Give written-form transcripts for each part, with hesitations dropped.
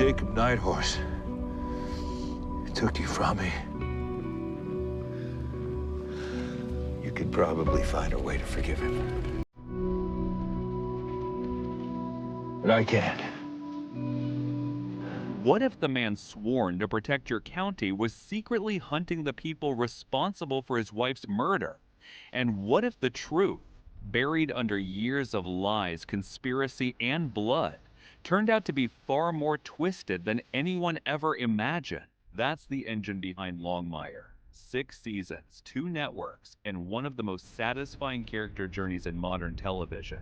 Jacob Nighthorse took you from me, you could probably find a way to forgive him. But I can't. What if the man sworn to protect your county was secretly hunting the people responsible for his wife's murder? And what if the truth, buried under years of lies, conspiracy, and blood, turned out to be far more twisted than anyone ever imagined? That's the engine behind Longmire. 6 seasons, 2 networks, and one of the most satisfying character journeys in modern television.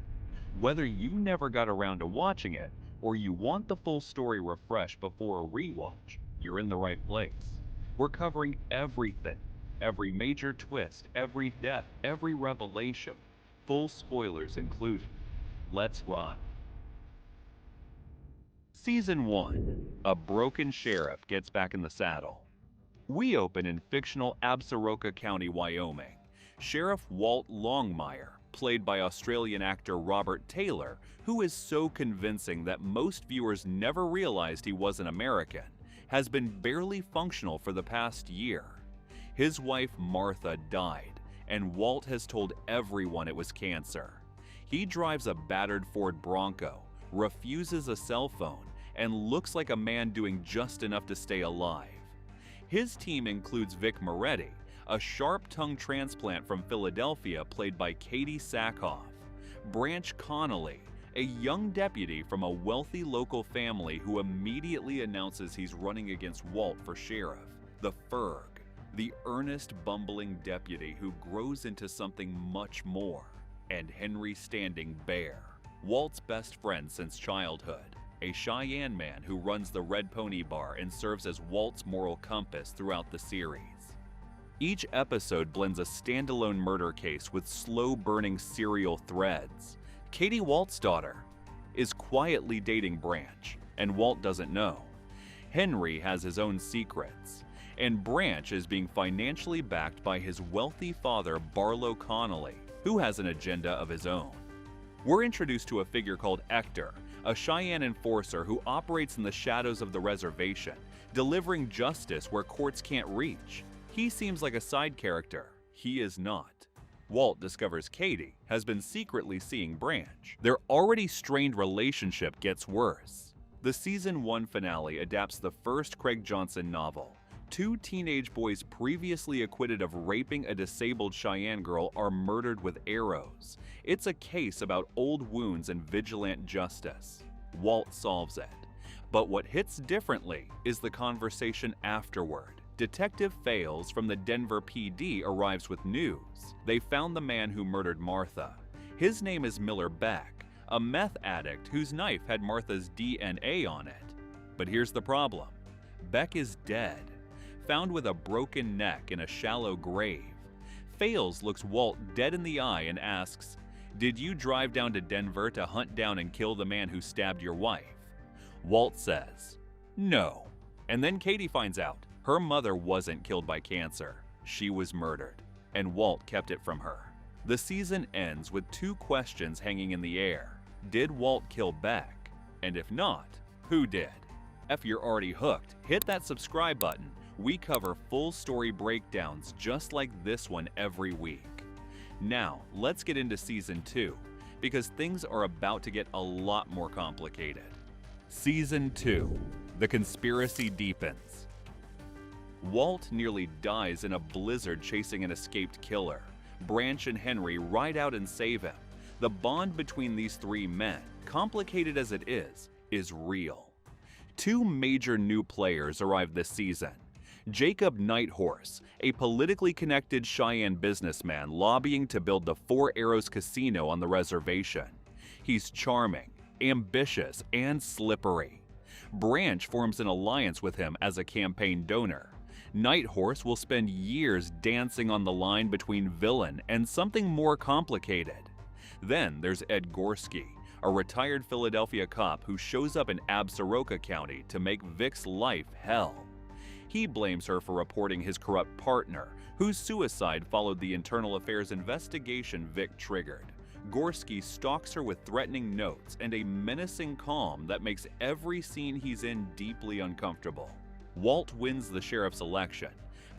Whether you never got around to watching it, or you want the full story refreshed before a rewatch, you're in the right place. We're covering everything. Every major twist, every death, every revelation. Full spoilers included. Let's run. Season 1. A broken sheriff gets back in the saddle. We open in fictional Absaroka County, Wyoming. Sheriff Walt Longmire, played by Australian actor Robert Taylor, who is so convincing that most viewers never realized he wasn't American, has been barely functional for the past year. His wife Martha died, and Walt has told everyone it was cancer. He drives a battered Ford Bronco, refuses a cell phone, and looks like a man doing just enough to stay alive. His team includes Vic Moretti, a sharp-tongued transplant from Philadelphia played by Katie Sackhoff, Branch Connally, a young deputy from a wealthy local family who immediately announces he's running against Walt for sheriff, the Ferg, the earnest, bumbling deputy who grows into something much more, and Henry Standing Bear, Walt's best friend since childhood, a Cheyenne man who runs the Red Pony Bar and serves as Walt's moral compass throughout the series. Each episode blends a standalone murder case with slow-burning serial threads. Katie, Walt's daughter, is quietly dating Branch, and Walt doesn't know. Henry has his own secrets, and Branch is being financially backed by his wealthy father, Barlow Connally, who has an agenda of his own. We're introduced to a figure called Hector, a Cheyenne enforcer who operates in the shadows of the reservation, delivering justice where courts can't reach. He seems like a side character. He is not. Walt discovers Katie has been secretly seeing Branch. Their already strained relationship gets worse. The Season 1 finale adapts the first Craig Johnson novel. 2 teenage boys previously acquitted of raping a disabled Cheyenne girl are murdered with arrows. It's a case about old wounds and vigilant justice. Walt solves it. But what hits differently is the conversation afterward. Detective Fales from the Denver PD arrives with news. They found the man who murdered Martha. His name is Miller Beck, a meth addict whose knife had Martha's DNA on it. But here's the problem. Beck is dead, found with a broken neck in a shallow grave. Fales looks Walt dead in the eye and asks, "Did you drive down to Denver to hunt down and kill the man who stabbed your wife?" Walt says, "No." And then Katie finds out. Her mother wasn't killed by cancer. She was murdered, and Walt kept it from her. The season ends with 2 questions hanging in the air. Did Walt kill Beck? And if not, who did? If you're already hooked, hit that subscribe button. We cover full story breakdowns just like this one every week. Now, let's get into Season 2, because things are about to get a lot more complicated. Season 2. The conspiracy deepens. Walt nearly dies in a blizzard chasing an escaped killer. Branch and Henry ride out and save him. The bond between these 3 men, complicated as it is real. 2 major new players arrive this season. Jacob Nighthorse, a politically connected Cheyenne businessman lobbying to build the Four Arrows Casino on the reservation. He's charming, ambitious, and slippery. Branch forms an alliance with him as a campaign donor. Nighthorse will spend years dancing on the line between villain and something more complicated. Then there's Ed Gorski, a retired Philadelphia cop who shows up in Absaroka County to make Vic's life hell. He blames her for reporting his corrupt partner, whose suicide followed the internal affairs investigation Vic triggered. Gorski stalks her with threatening notes and a menacing calm that makes every scene he's in deeply uncomfortable. Walt wins the sheriff's election,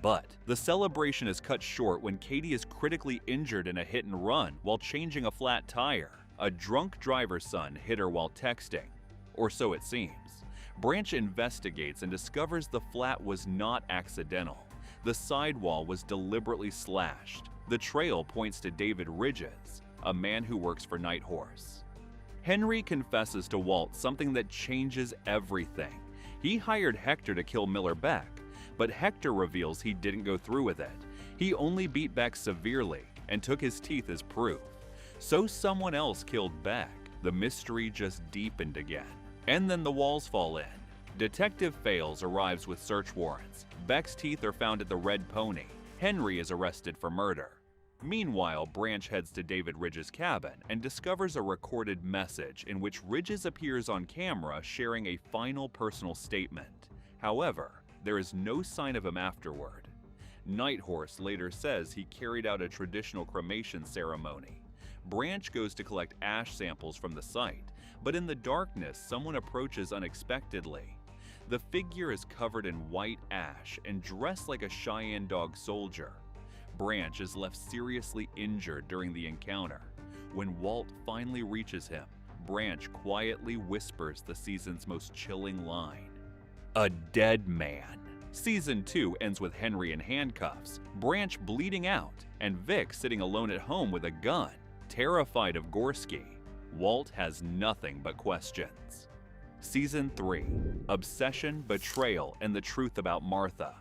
but the celebration is cut short when Katie is critically injured in a hit and run while changing a flat tire. A drunk driver's son hit her while texting, or so it seems. Branch investigates and discovers the flat was not accidental. The sidewall was deliberately slashed. The trail points to David Ridges, a man who works for Nighthorse. Henry confesses to Walt something that changes everything. He hired Hector to kill Miller Beck, but Hector reveals he didn't go through with it. He only beat Beck severely and took his teeth as proof. So someone else killed Beck. The mystery just deepened again. And then the walls fall in. Detective Fales arrives with search warrants. Beck's teeth are found at the Red Pony. Henry is arrested for murder. Meanwhile, Branch heads to David Ridges' cabin and discovers a recorded message in which Ridges appears on camera sharing a final personal statement. However, there is no sign of him afterward. Nighthorse later says he carried out a traditional cremation ceremony. Branch goes to collect ash samples from the site, but in the darkness, someone approaches unexpectedly. The figure is covered in white ash and dressed like a Cheyenne dog soldier. Branch is left seriously injured during the encounter. When Walt finally reaches him, Branch quietly whispers the season's most chilling line: "A dead man." Season 2 ends with Henry in handcuffs, Branch bleeding out, and Vic sitting alone at home with a gun, terrified of Gorski. Walt has nothing but questions. Season 3: Obsession, Betrayal, and the Truth About Martha.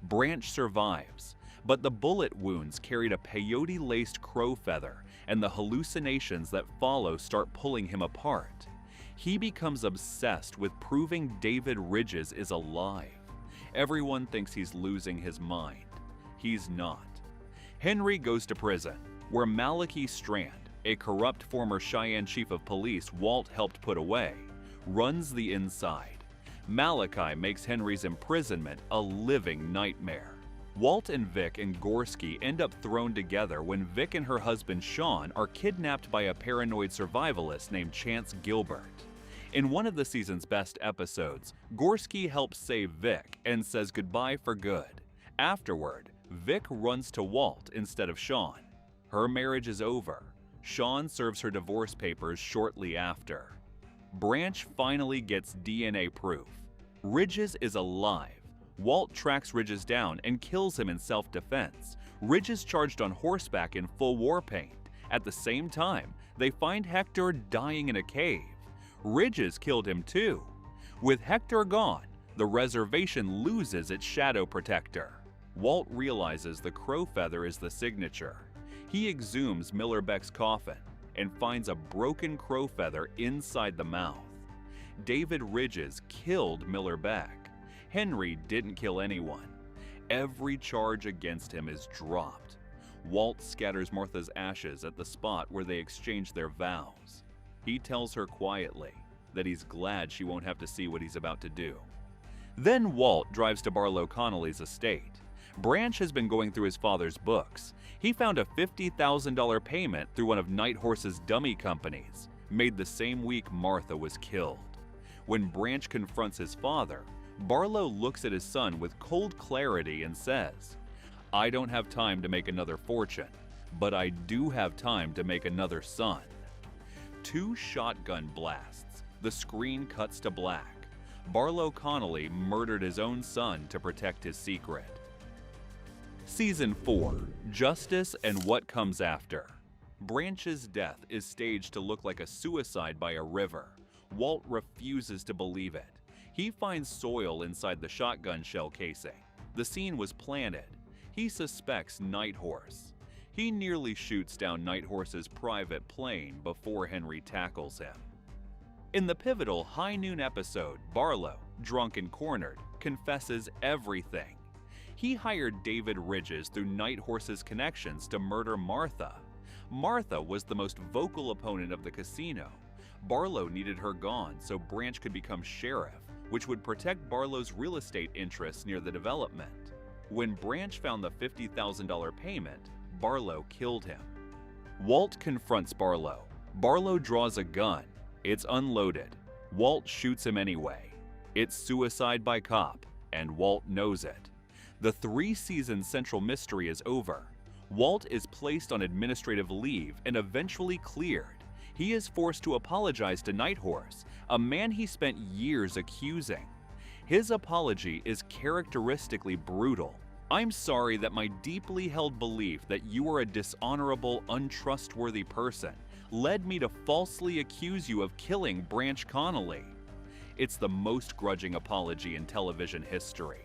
Branch survives, but the bullet wounds carried a peyote-laced crow feather, and the hallucinations that follow start pulling him apart. He becomes obsessed with proving David Ridges is alive. Everyone thinks he's losing his mind. He's not. Henry goes to prison, where Malachi Strand, a corrupt former Cheyenne chief of police Walt helped put away, runs the inside. Malachi makes Henry's imprisonment a living nightmare. Walt and Vic and Gorski end up thrown together when Vic and her husband Sean are kidnapped by a paranoid survivalist named Chance Gilbert. In one of the season's best episodes, Gorski helps save Vic and says goodbye for good. Afterward, Vic runs to Walt instead of Sean. Her marriage is over. Sean serves her divorce papers shortly after. Branch finally gets DNA proof. Ridges is alive. Walt tracks Ridges down and kills him in self-defense. Ridges charged on horseback in full war paint. At the same time, they find Hector dying in a cave. Ridges killed him too. With Hector gone, the reservation loses its shadow protector. Walt realizes the crow feather is the signature. He exhumes Miller Beck's coffin and finds a broken crow feather inside the mouth. David Ridges killed Miller Beck. Henry didn't kill anyone. Every charge against him is dropped. Walt scatters Martha's ashes at the spot where they exchanged their vows. He tells her quietly that he's glad she won't have to see what he's about to do. Then Walt drives to Barlow Connolly's estate. Branch has been going through his father's books. He found a $50,000 payment through one of Nighthorse's dummy companies, made the same week Martha was killed. When Branch confronts his father, Barlow looks at his son with cold clarity and says, "I don't have time to make another fortune, but I do have time to make another son." 2 shotgun blasts. The screen cuts to black. Barlow Connolly murdered his own son to protect his secret. Season 4: Justice and What Comes After. Branch's death is staged to look like a suicide by a river. Walt refuses to believe it. He finds soil inside the shotgun shell casing. The scene was planted. He suspects Nighthorse. He nearly shoots down Nighthorse's private plane before Henry tackles him. In the pivotal High Noon episode, Barlow, drunk and cornered, confesses everything. He hired David Ridges through Nighthorse's connections to murder Martha. Martha was the most vocal opponent of the casino. Barlow needed her gone so Branch could become sheriff, which would protect Barlow's real estate interests near the development. When Branch found the $50,000 payment, Barlow killed him. Walt confronts Barlow. Barlow draws a gun. It's unloaded. Walt shoots him anyway. It's suicide by cop, and Walt knows it. The 3-season central mystery is over. Walt is placed on administrative leave and eventually cleared. He is forced to apologize to Nighthorse, a man he spent years accusing. His apology is characteristically brutal. "I'm sorry that my deeply held belief that you are a dishonorable, untrustworthy person led me to falsely accuse you of killing Branch Connally." It's the most grudging apology in television history.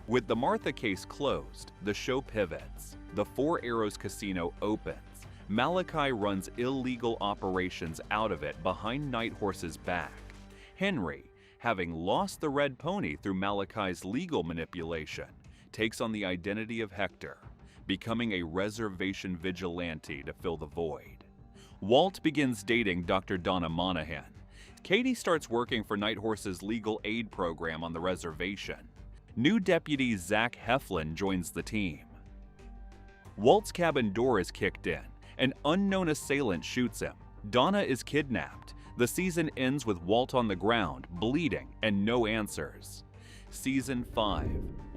With the Martha case closed, the show pivots. The Four Arrows Casino opens. Malachi runs illegal operations out of it behind Nighthorse's back. Henry, having lost the red pony through Malachi's legal manipulation, takes on the identity of Hector, becoming a reservation vigilante to fill the void. Walt begins dating Dr. Donna Monahan. Katie starts working for Nighthorse's legal aid program on the reservation. New deputy Zach Heflin joins the team. Walt's cabin door is kicked in. An unknown assailant shoots him. Donna is kidnapped. The season ends with Walt on the ground, bleeding, and no answers. Season 5.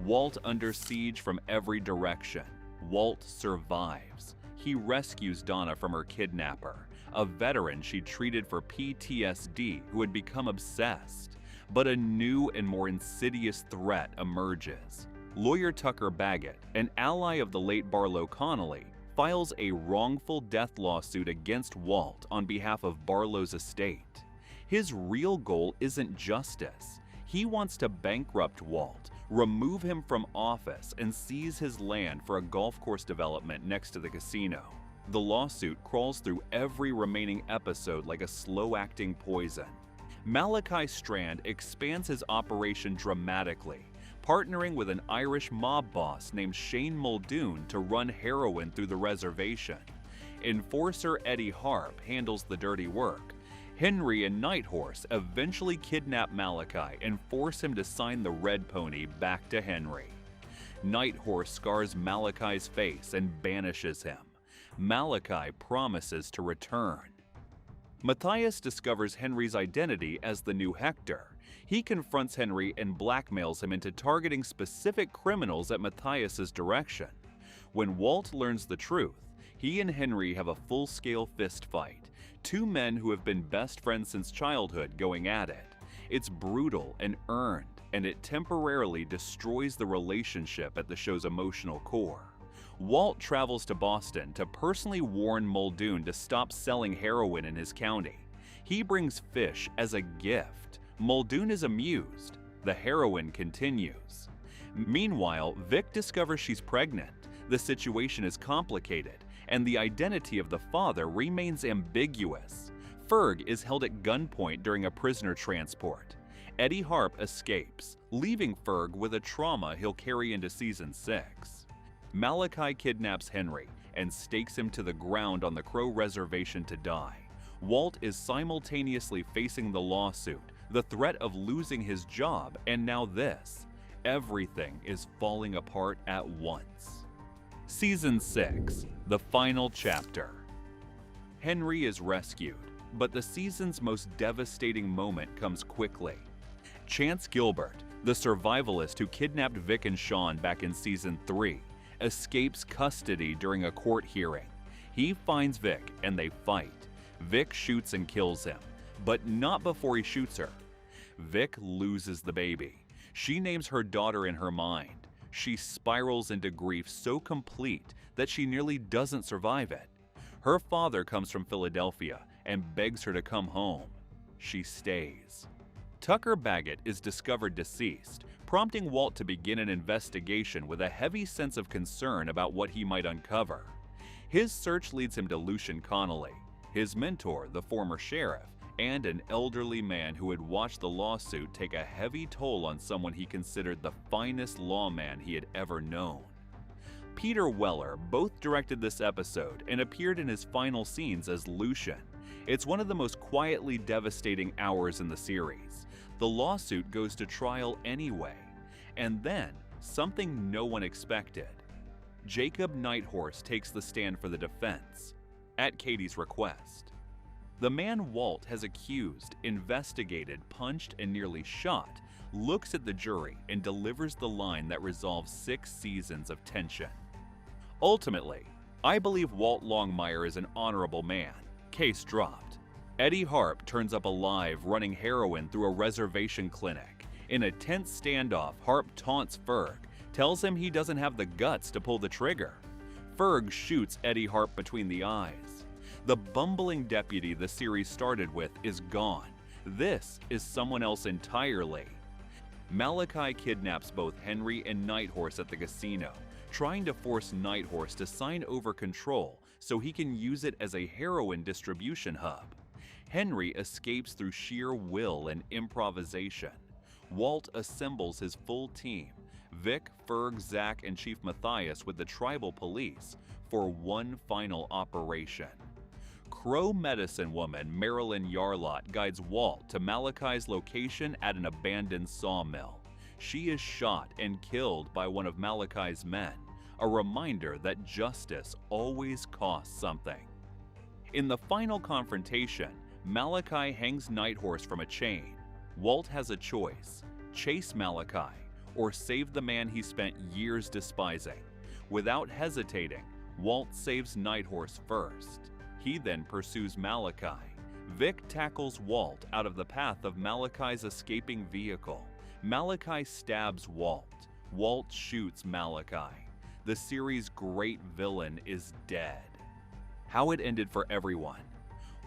Walt under siege from every direction. Walt survives. He rescues Donna from her kidnapper, a veteran she treated for PTSD who had become obsessed. But a new and more insidious threat emerges. Lawyer Tucker Baggett, an ally of the late Barlow Connally, files a wrongful death lawsuit against Walt on behalf of Barlow's estate. His real goal isn't justice. He wants to bankrupt Walt, remove him from office, and seize his land for a golf course development next to the casino. The lawsuit crawls through every remaining episode like a slow-acting poison. Malachi Strand expands his operation dramatically, partnering with an Irish mob boss named Shane Muldoon to run heroin through the reservation. Enforcer Eddie Harp handles the dirty work. Henry and Nighthorse eventually kidnap Malachi and force him to sign the red pony back to Henry. Nighthorse scars Malachi's face and banishes him. Malachi promises to return. Matthias discovers Henry's identity as the new Hector. He confronts Henry and blackmails him into targeting specific criminals at Matthias's direction. When Walt learns the truth, he and Henry have a full-scale fist fight. Two men who have been best friends since childhood going at it. It's brutal and earned, and it temporarily destroys the relationship at the show's emotional core. Walt travels to Boston to personally warn Muldoon to stop selling heroin in his county. He brings fish as a gift. Muldoon is amused. The heroin continues. Meanwhile, Vic discovers she's pregnant. The situation is complicated, and the identity of the father remains ambiguous. Ferg is held at gunpoint during a prisoner transport. Eddie Harp escapes, leaving Ferg with a trauma he'll carry into season 6. Malachi kidnaps Henry and stakes him to the ground on the Crow Reservation to die. Walt is simultaneously facing the lawsuit, the threat of losing his job, and now this. Everything is falling apart at once. Season 6, the final chapter. Henry is rescued, but the season's most devastating moment comes quickly. Chance Gilbert, the survivalist who kidnapped Vic and Sean back in season 3, escapes custody during a court hearing. He finds Vic and they fight. Vic shoots and kills him, but not before he shoots her. Vic loses the baby. She names her daughter in her mind. She spirals into grief so complete that she nearly doesn't survive it. Her father comes from Philadelphia and begs her to come home. She stays. Tucker Baggett is discovered deceased, prompting Walt to begin an investigation with a heavy sense of concern about what he might uncover. His search leads him to Lucian Connally, his mentor, the former sheriff, and an elderly man who had watched the lawsuit take a heavy toll on someone he considered the finest lawman he had ever known. Peter Weller both directed this episode and appeared in his final scenes as Lucian. It's one of the most quietly devastating hours in the series. The lawsuit goes to trial anyway, and then something no one expected. Jacob Nighthorse takes the stand for the defense. at Katie's request. The man Walt has accused, investigated, punched, and nearly shot looks at the jury and delivers the line that resolves 6 seasons of tension. Ultimately, I believe Walt Longmire is an honorable man. Case dropped. Eddie Harp turns up alive running heroin through a reservation clinic. In a tense standoff, Harp taunts Ferg, tells him he doesn't have the guts to pull the trigger. Ferg shoots Eddie Harp between the eyes. The bumbling deputy the series started with is gone. This is someone else entirely. Malachi kidnaps both Henry and Nighthorse at the casino, trying to force Nighthorse to sign over control so he can use it as a heroin distribution hub. Henry escapes through sheer will and improvisation. Walt assembles his full team, Vic, Ferg, Zach, and Chief Matthias with the tribal police, for one final operation. Crow medicine woman Marilyn Yarlott guides Walt to Malachi's location at an abandoned sawmill. She is shot and killed by one of Malachi's men, a reminder that justice always costs something. In the final confrontation, Malachi hangs Nighthorse from a chain. Walt has a choice: chase Malachi or save the man he spent years despising. Without hesitating, Walt saves Nighthorse first. He then pursues Malachi. Vic tackles Walt out of the path of Malachi's escaping vehicle. Malachi stabs Walt. Walt shoots Malachi. The series' great villain is dead. How it ended for everyone.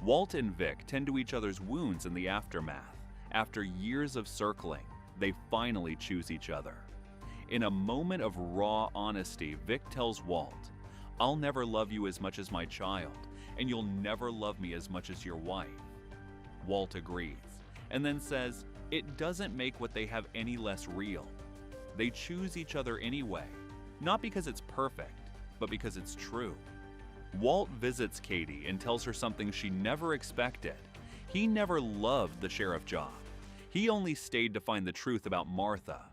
Walt and Vic tend to each other's wounds in the aftermath. After years of circling, they finally choose each other. In a moment of raw honesty, Vic tells Walt, "I'll never love you as much as my child, and you'll never love me as much as your wife." Walt agrees, and then says, "It doesn't make what they have any less real." They choose each other anyway, not because it's perfect, but because it's true. Walt visits Katie and tells her something she never expected. He never loved the sheriff job. He only stayed to find the truth about Martha.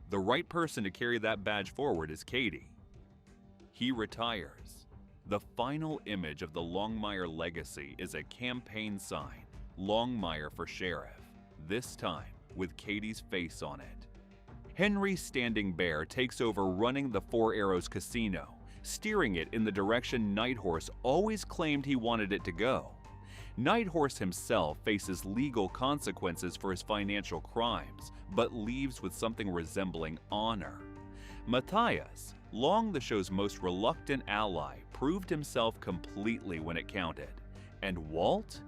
The right person to carry that badge forward is Katie. He retires. The final image of the Longmire legacy is a campaign sign, Longmire for sheriff, this time with Katie's face on it. Henry Standing Bear takes over running the Four Arrows Casino, steering it in the direction Nighthorse always claimed he wanted it to go. Nighthorse himself faces legal consequences for his financial crimes, but leaves with something resembling honor. Matthias, long the show's most reluctant ally, proved himself completely when it counted. And Walt?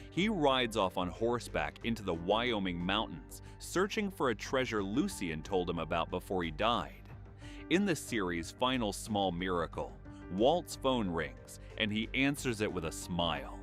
He rides off on horseback into the Wyoming mountains, searching for a treasure Lucien told him about before he died. In the series' final small miracle, Walt's phone rings, and he answers it with a smile.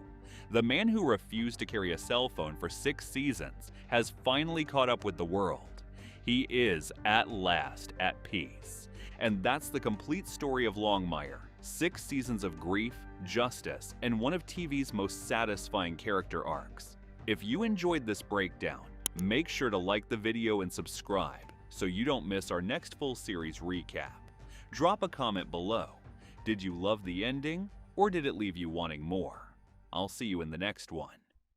The man who refused to carry a cell phone for 6 seasons has finally caught up with the world. He is, at last, at peace. And that's the complete story of Longmire. 6 seasons of grief, justice, and one of TV's most satisfying character arcs. If you enjoyed this breakdown, make sure to like the video and subscribe so you don't miss our next full series recap. Drop a comment below. Did you love the ending, or did it leave you wanting more? I'll see you in the next one.